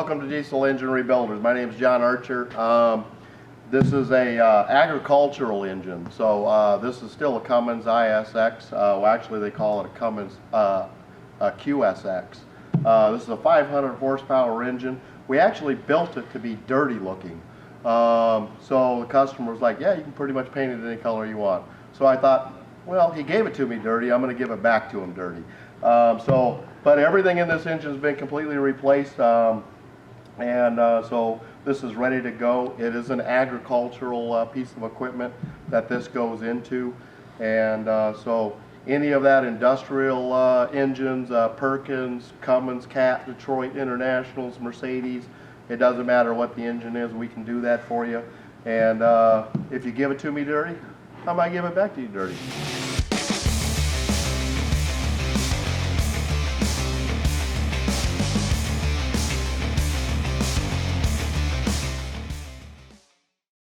Welcome to Diesel Engine Rebuilders. My name is John Archer. This is a agricultural engine. So this is still a Cummins ISX. Well, actually they call it a Cummins QSX. This is a 500 horsepower engine. We actually built it to be dirty looking. So the customer was like, yeah, you can pretty much paint it any color you want. So I thought, well, he gave it to me dirty, I'm going to give it back to him dirty. But everything in this engine has been completely replaced, so this is ready to go. It is an agricultural piece of equipment that this goes into, and so any of that industrial engines, Perkins, Cummins, Cat, Detroit, Internationals, Mercedes, it doesn't matter what the engine is, we can do that for you. And if you give it to me dirty, I might give it back to you dirty.